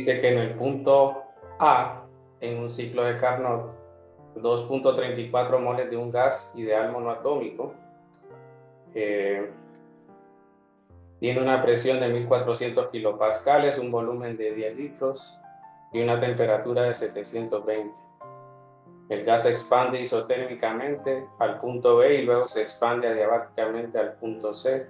dice que en el punto A, en un ciclo de Carnot, 2.34 moles de un gas ideal monoatómico tiene una presión de 1400 kilopascales, un volumen de 10 litros y una temperatura de 720. El gas se expande isotérmicamente al punto B y luego se expande adiabáticamente al punto C,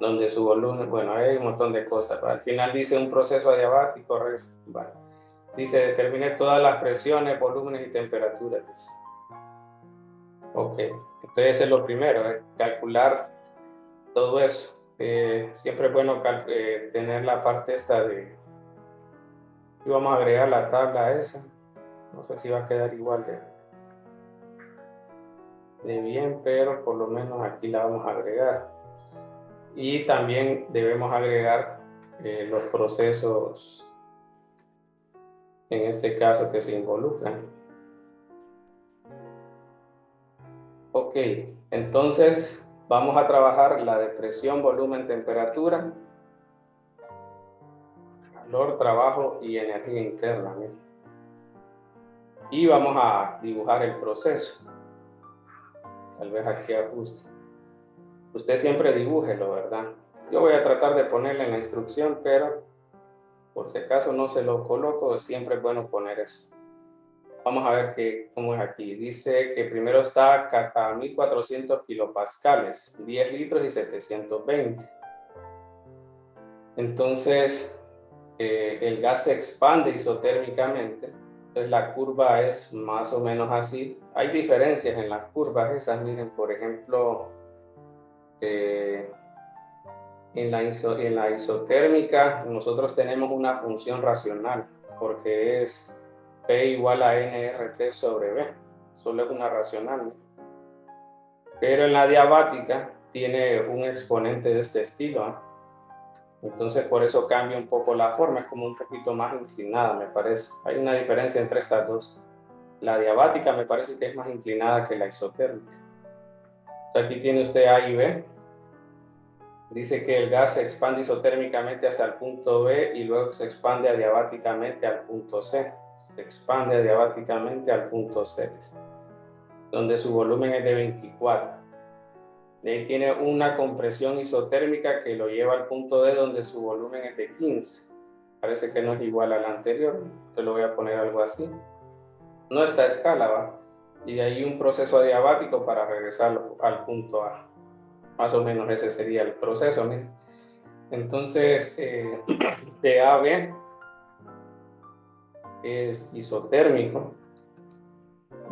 donde su volumen, bueno, hay un montón de cosas. Al final dice un proceso adiabático, bueno, dice determine todas las presiones, volúmenes y temperaturas. Ok, entonces ese es lo primero, calcular todo eso. Siempre es bueno tener la parte esta de... Y vamos a agregar la tabla esa. No sé si va a quedar igual de bien, pero por lo menos aquí la vamos a agregar. Y también debemos agregar los procesos, en este caso, que se involucran. Ok, entonces vamos a trabajar la de presión, volumen, temperatura, calor, trabajo y energía interna. Y vamos a dibujar el proceso. Tal vez aquí ajuste. Usted siempre dibújelo, ¿verdad? Yo voy a tratar de ponerle en la instrucción, pero por si acaso no se lo coloco, siempre es bueno poner eso. Vamos a ver cómo es aquí. Dice que primero está a 1400 kilopascales, 10 litros y 720. Entonces, el gas se expande isotérmicamente. Entonces, la curva es más o menos así. Hay diferencias en las curvas esas. Miren, por ejemplo, en la isotérmica nosotros tenemos una función racional porque es P igual a nRT sobre B, solo es una racional, ¿no? Pero en la diabática tiene un exponente de este estilo, ¿eh? Entonces por eso cambia un poco la forma, es como un poquito más inclinada, me parece. Hay una diferencia entre estas dos. La diabática me parece que es más inclinada que la isotérmica. Entonces, aquí tiene usted A y B. Dice que el gas se expande isotérmicamente hasta el punto B y luego se expande adiabáticamente al punto C. Se expande adiabáticamente al punto C, donde su volumen es de 24. De ahí tiene una compresión isotérmica que lo lleva al punto D, donde su volumen es de 15. Parece que no es igual al anterior. Te lo voy a poner algo así. No está a escala, ¿va? Y de ahí un proceso adiabático para regresarlo al punto A. Más o menos ese sería el proceso, ¿no? Entonces, de A a B es isotérmico,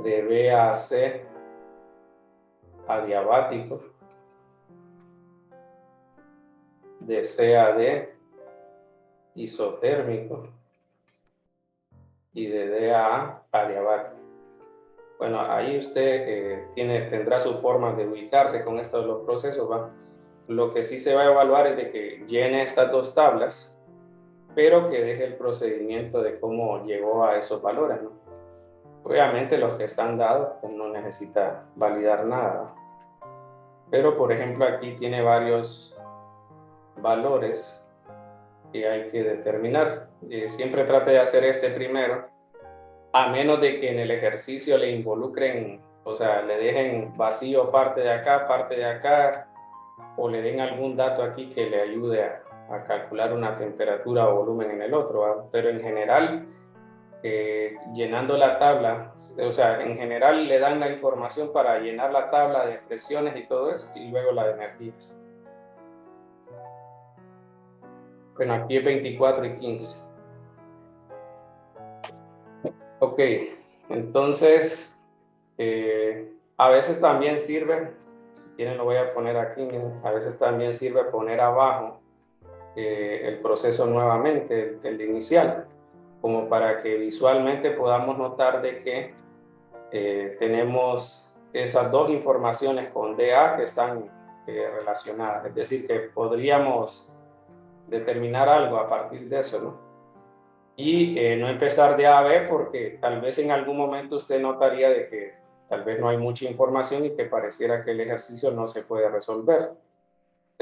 de B a C adiabático, de C a D isotérmico y de D a A adiabático. Bueno, ahí usted tendrá su forma de ubicarse con estos los procesos, ¿va? Lo que sí se va a evaluar es de que llene estas dos tablas, pero que deje el procedimiento de cómo llegó a esos valores, ¿no? Obviamente los que están dados pues no necesita validar nada, pero por ejemplo aquí tiene varios valores que hay que determinar. Siempre trate de hacer este primero, a menos de que en el ejercicio le involucren, o sea, le dejen vacío parte de acá, o le den algún dato aquí que le ayude a calcular una temperatura o volumen en el otro, ¿verdad? Pero en general, llenando la tabla, o sea, en general le dan la información para llenar la tabla de presiones y todo eso, y luego la de energías. Bueno, aquí es 24 y 15. Ok, entonces, a veces también sirve, si quieren lo voy a poner aquí, a veces también sirve poner abajo el proceso nuevamente, el inicial, como para que visualmente podamos notar de que tenemos esas dos informaciones con DA que están relacionadas, es decir, que podríamos determinar algo a partir de eso, ¿no? Y no empezar de A a B porque tal vez en algún momento usted notaría de que tal vez no hay mucha información y que pareciera que el ejercicio no se puede resolver.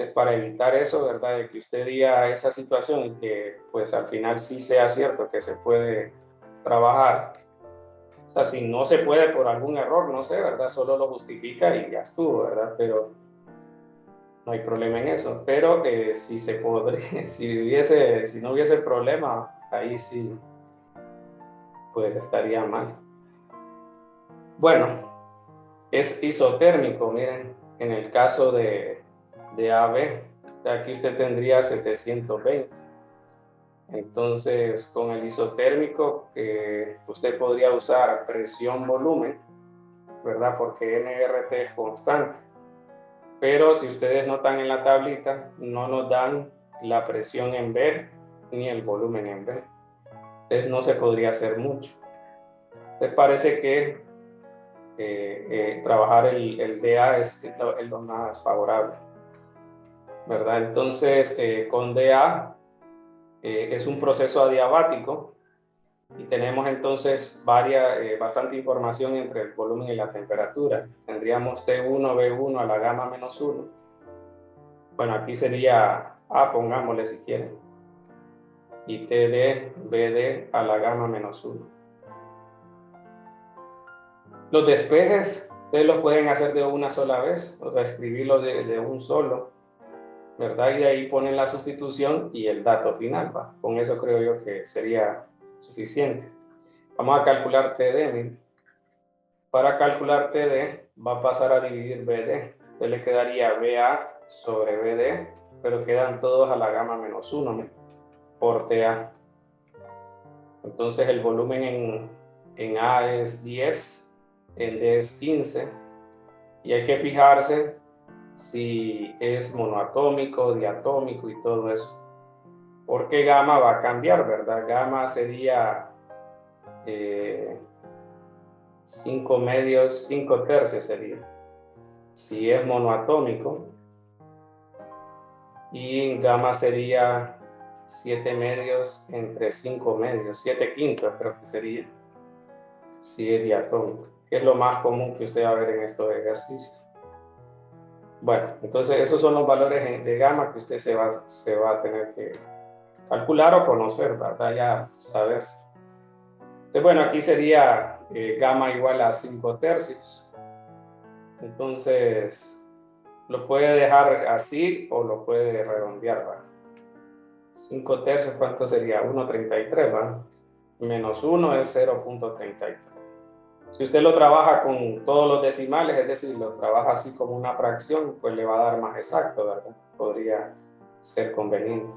Entonces, para evitar eso, ¿verdad? De que usted diga esa situación y que pues al final sí sea cierto que se puede trabajar. O sea, si no se puede por algún error, no sé, ¿verdad? Solo lo justifica y ya estuvo, ¿verdad? Pero no hay problema en eso. Pero si se podría, si no hubiese problema, ahí sí, pues estaría mal. Bueno, es isotérmico, miren, en el caso de AB, aquí usted tendría 720. Entonces, con el isotérmico, usted podría usar presión-volumen, ¿verdad? Porque NRT es constante. Pero si ustedes notan en la tablita, no nos dan la presión en B ni el volumen en B. Entonces, no se podría hacer mucho. Entonces, parece que trabajar el DA es lo más favorable, ¿verdad? Entonces, con DA es un proceso adiabático y tenemos entonces bastante información entre el volumen y la temperatura. Tendríamos T1, B1 a la gamma menos 1. Bueno, aquí sería A, pongámosle si quieren. Y TD, BD a la gamma menos 1. Los despejes, ustedes los pueden hacer de una sola vez, o sea, escribirlo de un solo, ¿verdad? Y de ahí ponen la sustitución y el dato final, ¿va? Con eso creo yo que sería suficiente. Vamos a calcular TD, miren. Para calcular TD va a pasar a dividir BD. Entonces le quedaría BA sobre BD, pero quedan todos a la gamma menos 1, ¿no? Por TA. Entonces el volumen en A es 10, en D es 15, y hay que fijarse si es monoatómico, diatómico y todo eso. Porque gamma va a cambiar, ¿verdad? Gamma sería 5 medios, 5 tercios sería. Si es monoatómico, y gamma sería 7 medios entre 5 medios, 7 quintos creo que sería, si es diatómico, que es lo más común que usted va a ver en estos ejercicios. Bueno, entonces esos son los valores de gamma que usted se va a tener que calcular o conocer, ¿verdad? Ya saberse. Entonces, bueno, aquí sería gamma igual a 5 tercios. Entonces, lo puede dejar así o lo puede redondear, ¿verdad? 5 tercios, ¿cuánto sería? 1,33, ¿verdad? Menos 1 es 0,33. Si usted lo trabaja con todos los decimales, es decir, lo trabaja así como una fracción, pues le va a dar más exacto, ¿verdad? Podría ser conveniente.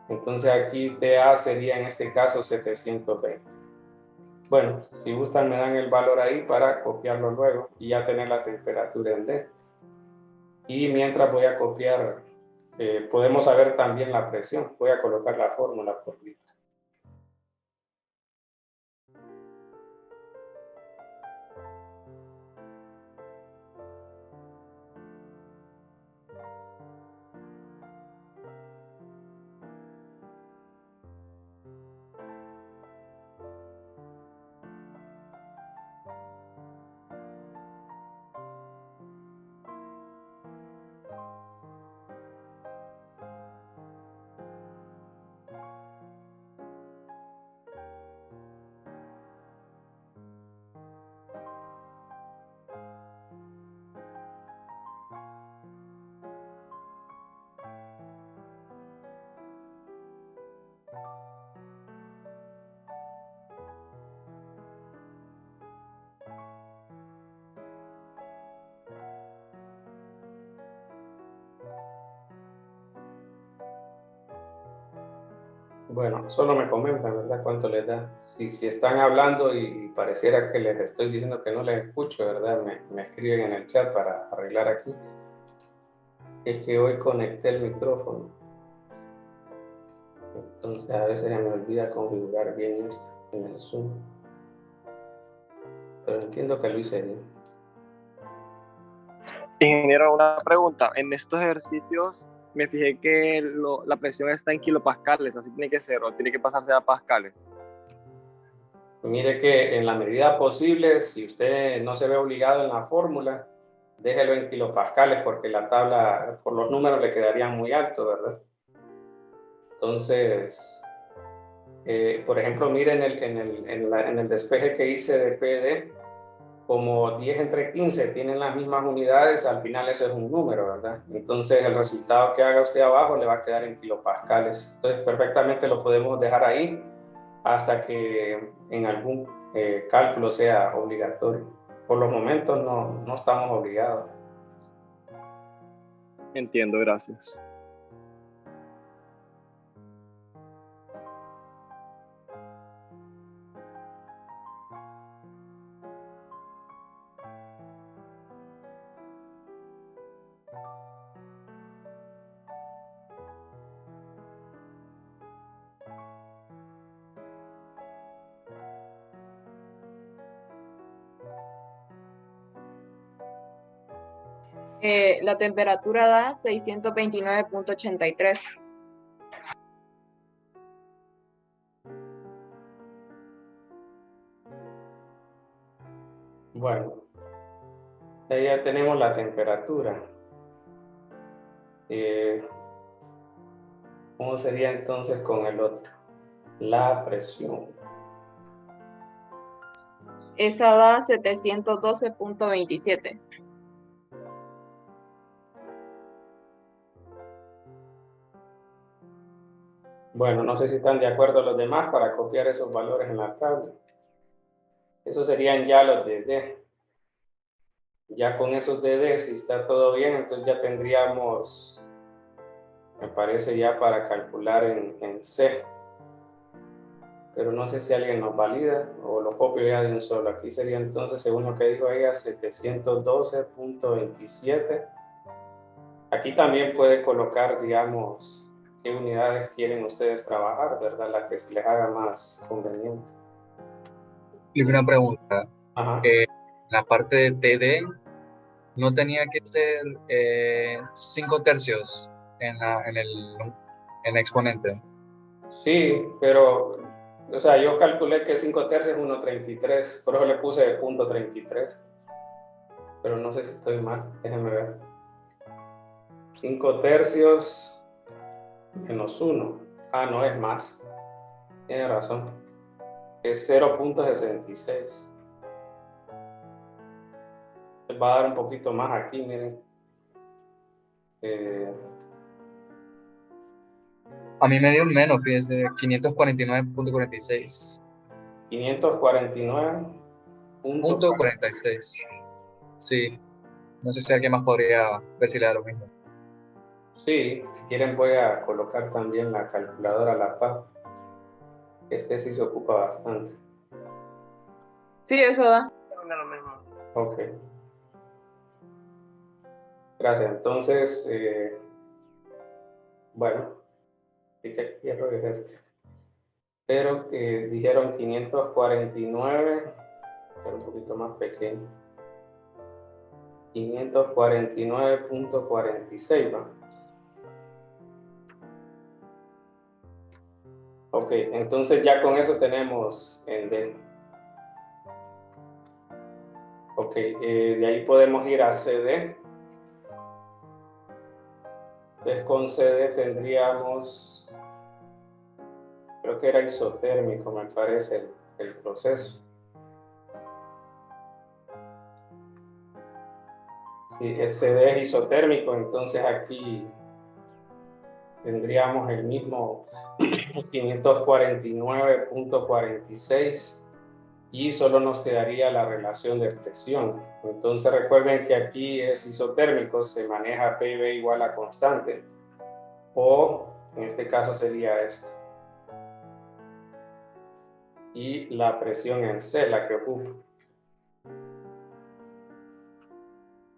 Entonces aquí TA sería en este caso 720. Bueno, si gustan me dan el valor ahí para copiarlo luego y ya tener la temperatura en D. Y mientras voy a copiar, podemos saber también la presión. Voy a colocar la fórmula por litro. Bueno, solo me comentan, ¿verdad? ¿Cuánto les da? Si están hablando y pareciera que les estoy diciendo que no les escucho, ¿verdad? Me escriben en el chat para arreglar aquí. Es que hoy conecté el micrófono. Entonces a veces se me olvida configurar bien esto en el Zoom. Pero entiendo que lo hice bien. Ingeniero, una pregunta. En estos ejercicios me fijé que la presión está en kilopascales, así tiene que ser, o tiene que pasarse a pascales. Mire que en la medida posible, si usted no se ve obligado en la fórmula, déjelo en kilopascales porque la tabla, por los números le quedarían muy alto, ¿verdad? Entonces, por ejemplo, miren en el despeje que hice de PD, como 10 entre 15 tienen las mismas unidades, al final ese es un número, ¿verdad? Entonces el resultado que haga usted abajo le va a quedar en kilopascales. Entonces perfectamente lo podemos dejar ahí hasta que en algún cálculo sea obligatorio. Por los momentos no estamos obligados. Entiendo, gracias. La temperatura da 629.83. Bueno, ahí ya tenemos la temperatura. ¿Cómo sería entonces con el otro? La presión. Esa da 712.27. Bueno, no sé si están de acuerdo los demás para copiar esos valores en la tabla. Esos serían ya los de D. Ya con esos de D, si está todo bien, entonces ya tendríamos, me parece, ya para calcular en C. Pero no sé si alguien nos valida o lo copio ya de un solo. Aquí sería entonces, según lo que dijo ella, 712.27. Aquí también puede colocar, digamos, qué unidades quieren ustedes trabajar, ¿verdad? La que se les haga más conveniente. Y una pregunta. Ajá. La parte de TD no tenía que ser 5 tercios en el exponente. Sí, pero, o sea, yo calculé que 5 tercios es 1,33, por eso le puse punto 33. Pero no sé si estoy mal, déjenme ver. 5 tercios menos 1. Ah, no, es más. Tiene razón. Es 0,66. Les va a dar un poquito más aquí, miren. A mí me dio menos, fíjese, 549.46. 549.46. Sí. No sé si alguien más podría ver si le da lo mismo. Sí, si quieren voy a colocar también la calculadora a la par. Este sí se ocupa bastante. Sí, eso da. Ok. Gracias. Entonces, bueno, ¿qué error es este? Pero dijeron 549, pero un poquito más pequeño. 549.46, ¿no? Ok, entonces ya con eso tenemos en D. Ok, de ahí podemos ir a CD. Entonces con CD tendríamos, creo que era isotérmico, me parece, el proceso. Si CD es isotérmico, entonces aquí tendríamos el mismo 549.46 y solo nos quedaría la relación de presión. Entonces recuerden que aquí es isotérmico, se maneja PV igual a constante, o en este caso sería esto. Y la presión en C, la que ocupa.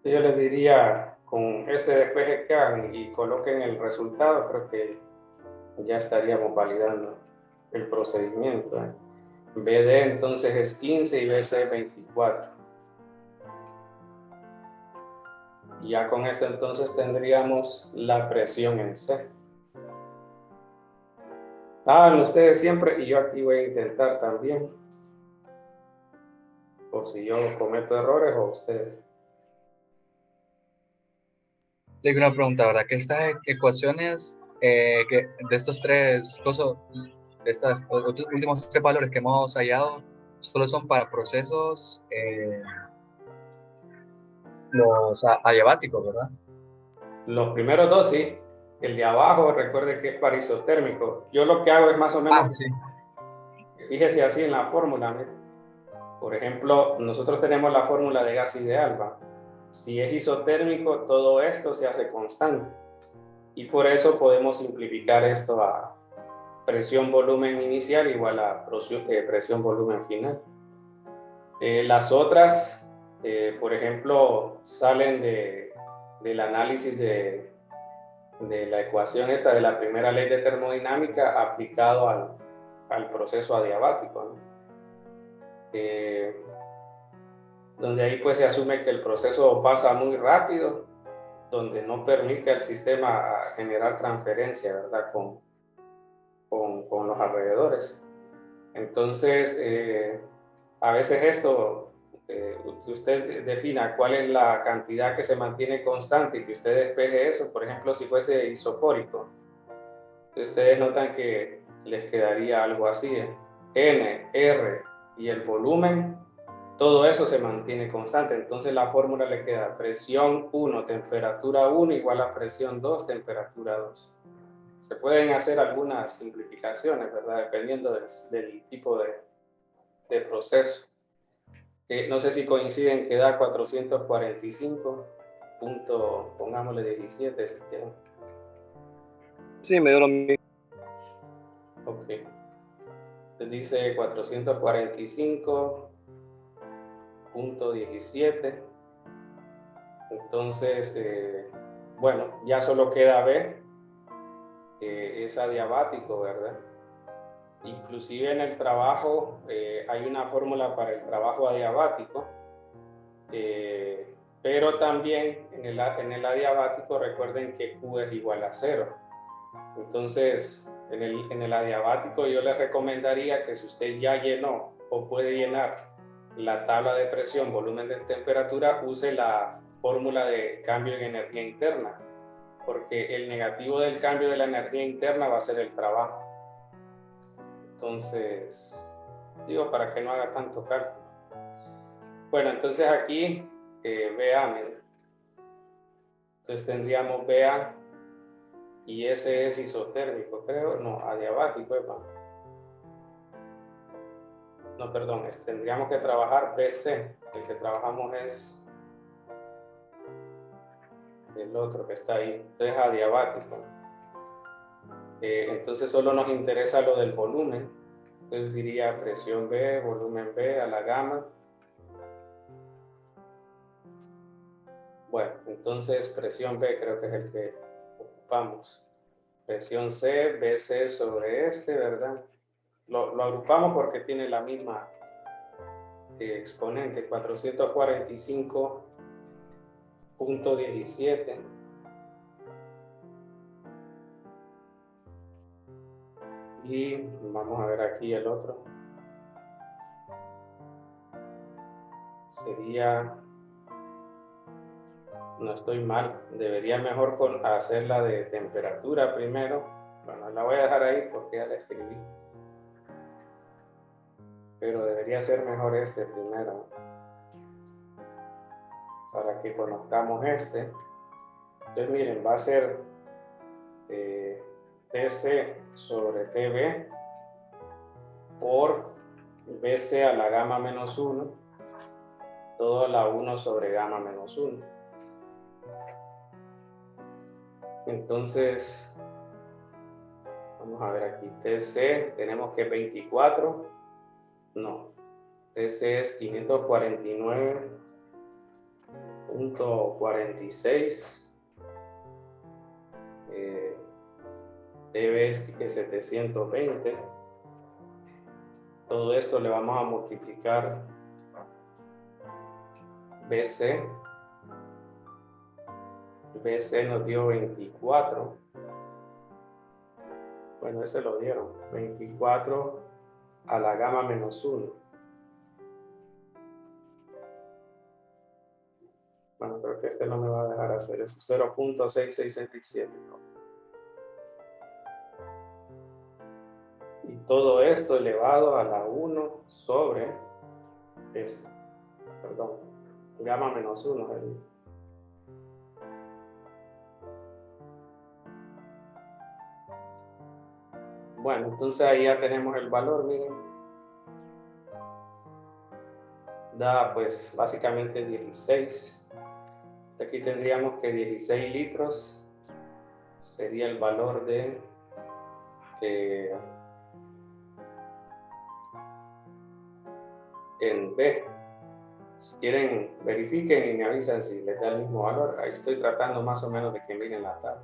Yo les diría, con este despeje que hagan y coloquen el resultado, creo que ya estaríamos validando el procedimiento. BD entonces es 15 y BC 24. Y ya con esto entonces tendríamos la presión en C. Hagan ustedes siempre y yo aquí voy a intentar también. Por si yo cometo errores o ustedes. Le hago una pregunta, ¿verdad? Que estas ecuaciones, que de estos tres cosas, de estos últimos tres valores que hemos hallado, solo son para procesos los adiabáticos, ¿verdad? Los primeros dos sí. El de abajo, recuerde que es para isotérmico. Yo lo que hago es más o menos, Sí. fíjese así en la fórmula. ¿Ve? Por ejemplo, nosotros tenemos la fórmula de gas ideal, ¿va? Si es isotérmico, todo esto se hace constante. Y por eso podemos simplificar esto a presión-volumen inicial igual a presión-volumen final. Las otras, por ejemplo, salen del análisis de la ecuación esta de la primera ley de termodinámica aplicado al proceso adiabático, ¿no? Donde ahí pues se asume que el proceso pasa muy rápido, donde no permite al sistema generar transferencia, ¿verdad? Con los alrededores. Entonces, a veces esto, que usted defina cuál es la cantidad que se mantiene constante y que usted despeje eso, por ejemplo, si fuese isofórico, ustedes notan que les quedaría algo así, N, R y el volumen, todo eso se mantiene constante. Entonces la fórmula le queda presión 1, temperatura 1 igual a presión 2, temperatura 2. Se pueden hacer algunas simplificaciones, ¿verdad? Dependiendo del tipo de proceso. No sé si coinciden que da 445 punto, pongámosle 17 si quieren. Sí, me dio lo mismo. Ok. Entonces dice 445.17. Entonces, bueno, ya solo queda B, que es adiabático, ¿verdad? Inclusive en el trabajo hay una fórmula para el trabajo adiabático, pero también en el adiabático recuerden que Q es igual a 0. Entonces, en el adiabático yo les recomendaría que si usted ya llenó o puede llenar la tabla de presión, volumen de temperatura, use la fórmula de cambio en energía interna, porque el negativo del cambio de la energía interna va a ser el trabajo. Entonces, digo, para que no haga tanto cálculo. Bueno, entonces aquí, BA, entonces tendríamos BA y ese es isotérmico, creo, no, adiabático, no, perdón, tendríamos que trabajar BC, el que trabajamos es el otro que está ahí, entonces adiabático. Entonces solo nos interesa lo del volumen, entonces diría presión B, volumen B a la gamma. Bueno, entonces presión B creo que es el que ocupamos. Presión C, BC sobre ¿verdad? Lo agrupamos porque tiene la misma exponente, 445.17. Y vamos a ver aquí el otro. Sería, no estoy mal, debería mejor hacer la de temperatura primero. Bueno, la voy a dejar ahí porque ya la escribí. Pero debería ser mejor primero, para que conozcamos Entonces miren, va a ser TC sobre TB por BC a la gamma menos 1, todo a la 1 sobre gamma menos 1. Entonces, vamos a ver aquí, TC, tenemos que 24, no, TC es 549.46, TB es 720. Todo esto le vamos a multiplicar BC. BC nos dio 24. Bueno, ese lo dieron. 24 a la gamma menos 1. Bueno, creo porque este no me va a dejar hacer eso. 0.667. Y todo esto elevado a la 1 sobre esto. Perdón. Gamma menos 1. Bueno, entonces ahí ya tenemos el valor, miren. Da pues básicamente 16. Aquí tendríamos que 16 litros sería el valor de en B. Si quieren, verifiquen y me avisan si les da el mismo valor. Ahí estoy tratando más o menos de que miren la tabla.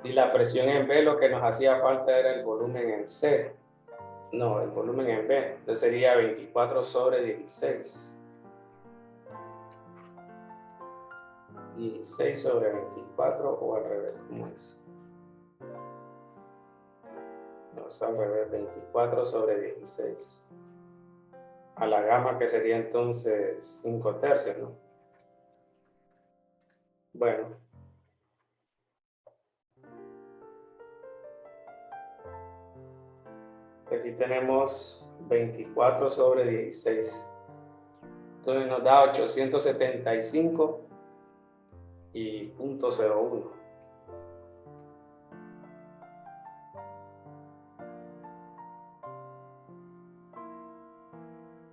Y la presión en B, lo que nos hacía falta era el volumen en C. No, el volumen en B. Entonces sería 24 sobre 16. 16 sobre 24 o al revés, ¿cómo es? No, es al revés, 24 sobre 16. A la gamma que sería entonces 5 tercios, ¿no? Bueno. Aquí tenemos 24 sobre 16. Entonces nos da 875 y 0.01.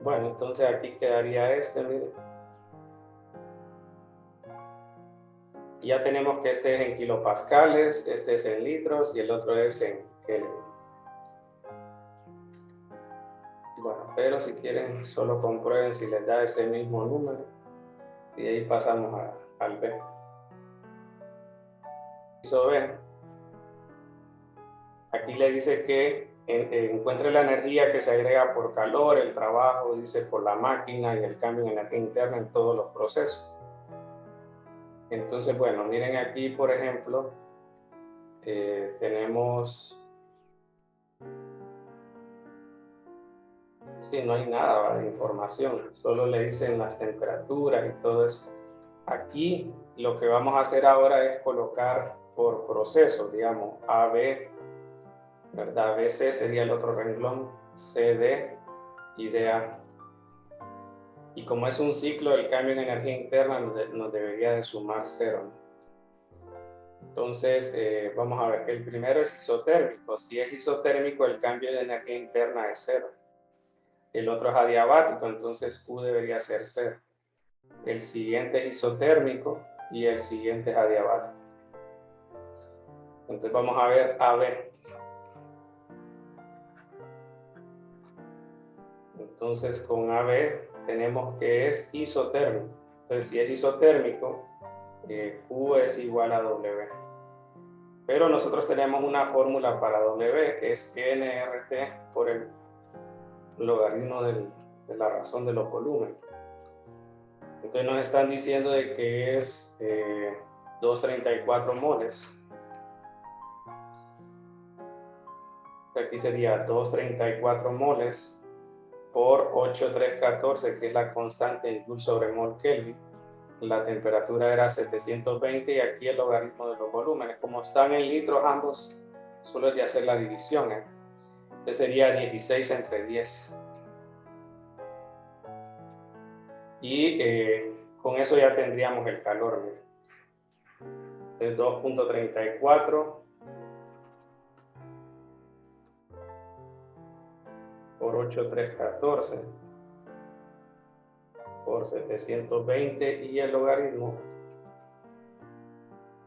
Bueno, entonces aquí quedaría este, miren. Ya tenemos que este es en kilopascales, este es en litros y el otro es en Kelvin. Bueno, pero si quieren, solo comprueben si les da ese mismo número y ahí pasamos al B. Eso B. Aquí le dice que encuentre la energía que se agrega por calor, el trabajo, dice por la máquina y el cambio en energía interna en todos los procesos. Entonces, bueno, miren aquí, por ejemplo, tenemos... Sí, no hay nada de información, solo le dicen las temperaturas y todo eso. Aquí lo que vamos a hacer ahora es colocar por proceso, digamos, AB, ¿verdad? BC sería el otro renglón, CD y DA. Y como es un ciclo, el cambio en energía interna nos debería de sumar 0, ¿no? Entonces, vamos a ver, el primero es isotérmico. Si es isotérmico, el cambio de energía interna es 0. El otro es adiabático, entonces Q debería ser 0. El siguiente es isotérmico y el siguiente es adiabático. Entonces vamos a ver AB. Entonces con AB tenemos que es isotérmico. Entonces si es isotérmico, Q es igual a W. Pero nosotros tenemos una fórmula para W, es nRT por el logaritmo de la razón de los volúmenes. Entonces nos están diciendo de que es 234 moles. Aquí sería 234 moles por 8,314, que es la constante en Joule sobre mol Kelvin. La temperatura era 720 y aquí el logaritmo de los volúmenes. Como están en litros ambos, solo es de hacer la división. Entonces sería 16 entre 10. Y con eso ya tendríamos el calor. Entonces 2.34 por 8,314 por 720 y el logaritmo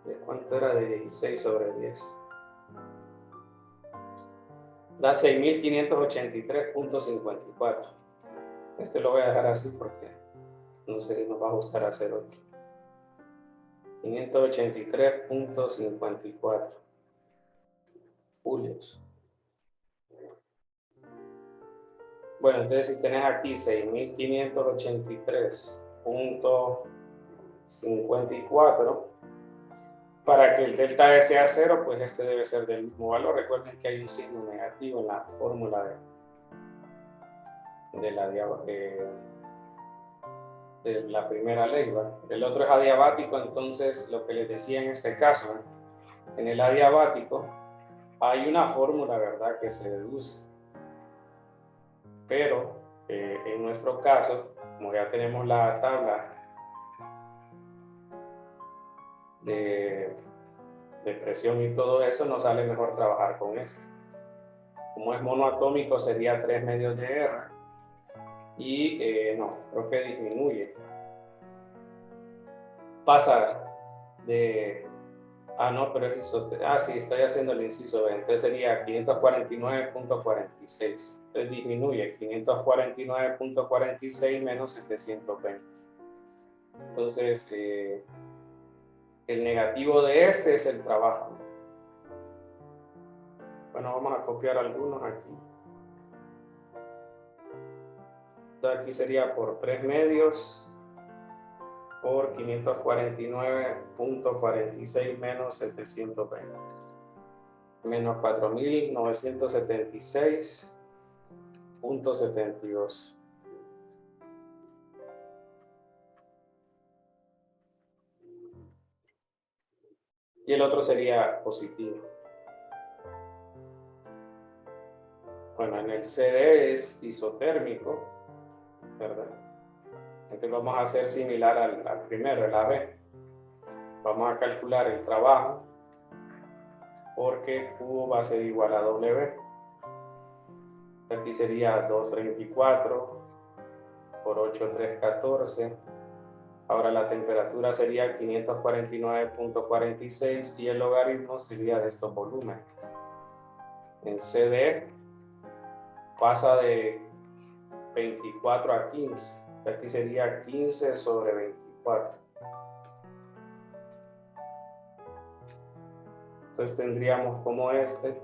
de cuánto era de 16 sobre 10 da 6.583.54. Este lo voy a dejar así porque no sé si nos va a gustar hacer otro. 583.54 julios. Bueno, entonces si tenés aquí 6.583.54, para que el delta E sea 0, pues este debe ser del mismo valor. Recuerden que hay un signo negativo en la fórmula de la primera ley, ¿verdad? El otro es adiabático, entonces lo que les decía en este caso, ¿verdad? En el adiabático hay una fórmula, ¿verdad?, que se deduce. Pero en nuestro caso, como ya tenemos la tabla de presión y todo eso, nos sale mejor trabajar con esto. Como es monoatómico, sería 3 medios de R. Y no, creo que disminuye. Pasa de... no, pero es sí, estoy haciendo el inciso B. Entonces sería 549.46. Entonces disminuye 549.46 menos 720. Entonces, el negativo de este es el trabajo. Bueno, vamos a copiar algunos aquí. Entonces aquí sería por 3 medios por 549.46 menos 720. Menos 4.976.72. Y el otro sería positivo. Bueno, en el CD es isotérmico, ¿verdad? Entonces vamos a hacer similar al primero, el AB. Vamos a calcular el trabajo porque Q va a ser igual a W. Aquí sería 234 por 8,314. Ahora la temperatura sería 549.46 y el logaritmo sería de estos volúmenes. En CD pasa de 24 a 15. Aquí sería 15 sobre 24. Entonces tendríamos como este,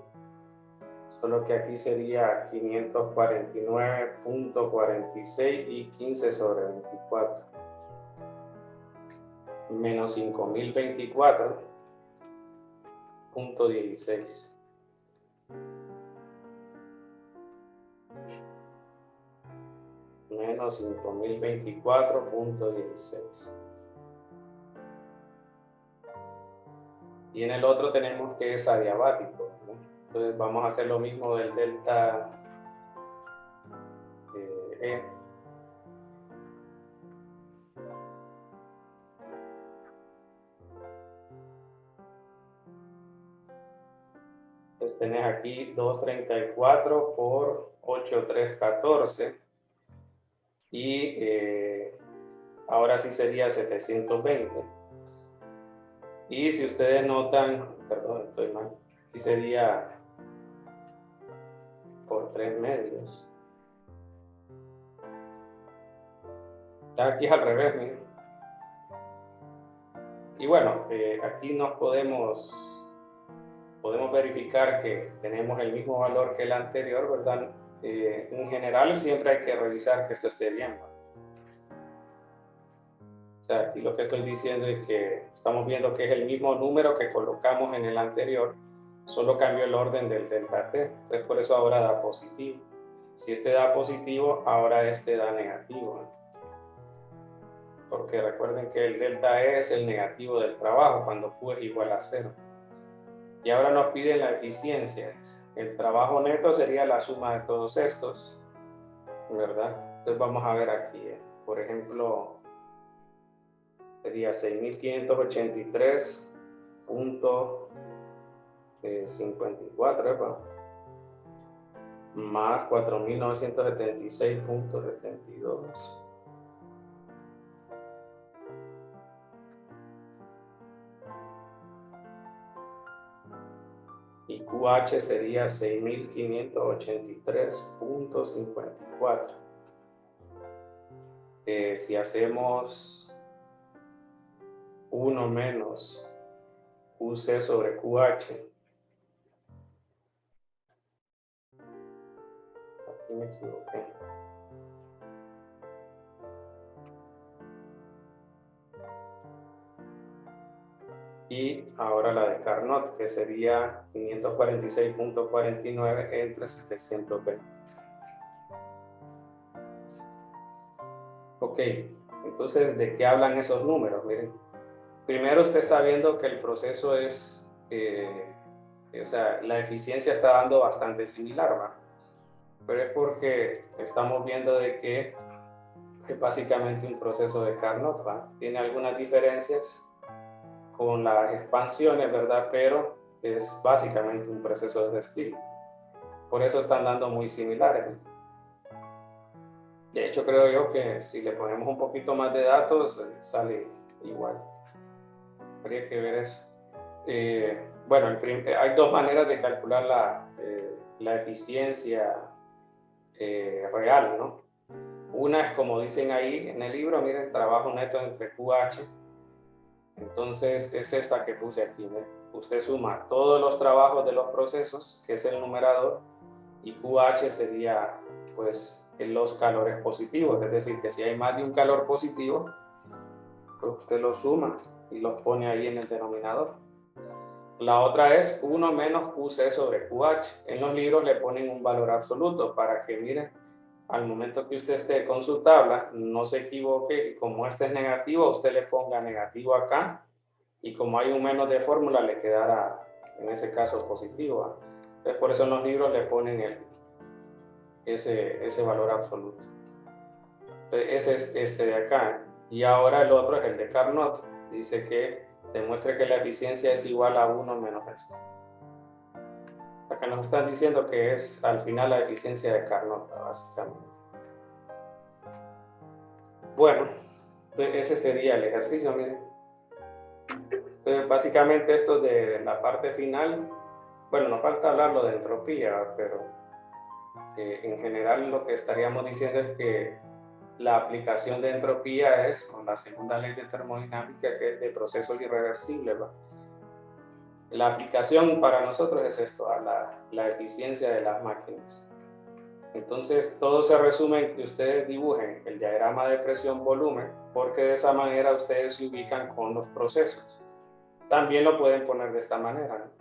solo que aquí sería 549.46 y 15 sobre 24. Menos 5.024.16. Menos 5.024.16. Y en el otro tenemos que es adiabático, ¿no? Entonces vamos a hacer lo mismo del delta E. Entonces tenés aquí 234 por 8,314 y ahora sí sería 720. Y si ustedes notan, perdón, estoy mal, aquí sería por 3 medios. Aquí es al revés, miren. Y bueno, aquí nos podemos verificar que tenemos el mismo valor que el anterior, ¿verdad? En general siempre hay que revisar que esto esté bien, ¿no? O sea, aquí lo que estoy diciendo es que estamos viendo que es el mismo número que colocamos en el anterior, solo cambió el orden del delta T, entonces por eso ahora da positivo. Si este da positivo, ahora este da negativo, ¿no? Porque recuerden que el delta E es el negativo del trabajo cuando Q es igual a 0. Y ahora nos piden la eficiencia. El trabajo neto sería la suma de todos estos, ¿verdad? Entonces vamos a ver aquí, por ejemplo, sería 6.583.54, más 4.976.72. Y QH sería 6.583.54. Si hacemos 1 menos QC sobre QH, Aquí me equivoqué. Y ahora la de Carnot, que sería 546.49 entre 720. Ok, entonces, ¿de qué hablan esos números? Miren, primero usted está viendo que el proceso es, o sea, la eficiencia está dando bastante similar, ¿va? Pero es porque estamos viendo de que es básicamente un proceso de Carnot, ¿va? Tiene algunas diferencias con las expansiones, ¿verdad? Pero es básicamente un proceso de estilo. Por eso están dando muy similares. De hecho, creo yo que si le ponemos un poquito más de datos, sale igual. Habría que ver eso. Bueno, hay dos maneras de calcular la eficiencia real, ¿no? Una es como dicen ahí en el libro, miren, trabajo neto entre QH. Entonces es esta que puse aquí, ¿no? Usted suma todos los trabajos de los procesos, que es el numerador, y QH sería pues los calores positivos, es decir, que si hay más de un calor positivo, pues usted los suma y los pone ahí en el denominador. La otra es 1 menos QC sobre QH. En los libros le ponen un valor absoluto para que, miren, al momento que usted esté con su tabla, no se equivoque y como este es negativo, usted le ponga negativo acá y como hay un menos de fórmula, le quedará en ese caso positivo, ¿eh? Entonces, por eso en los libros le ponen ese valor absoluto. Entonces, ese es este de acá. Y ahora el otro es el de Carnot. Dice que demuestre que la eficiencia es igual a 1 menos esto. Acá nos están diciendo que es al final la eficiencia de Carnot, básicamente. Bueno, ese sería el ejercicio, miren. Entonces, básicamente esto de la parte final, bueno, nos falta hablarlo de entropía, pero en general lo que estaríamos diciendo es que la aplicación de entropía es con la segunda ley de termodinámica, que es de procesos irreversibles, ¿va? La aplicación para nosotros es esto, la eficiencia de las máquinas. Entonces, todo se resume en que ustedes dibujen el diagrama de presión-volumen, porque de esa manera ustedes se ubican con los procesos. También lo pueden poner de esta manera, ¿no?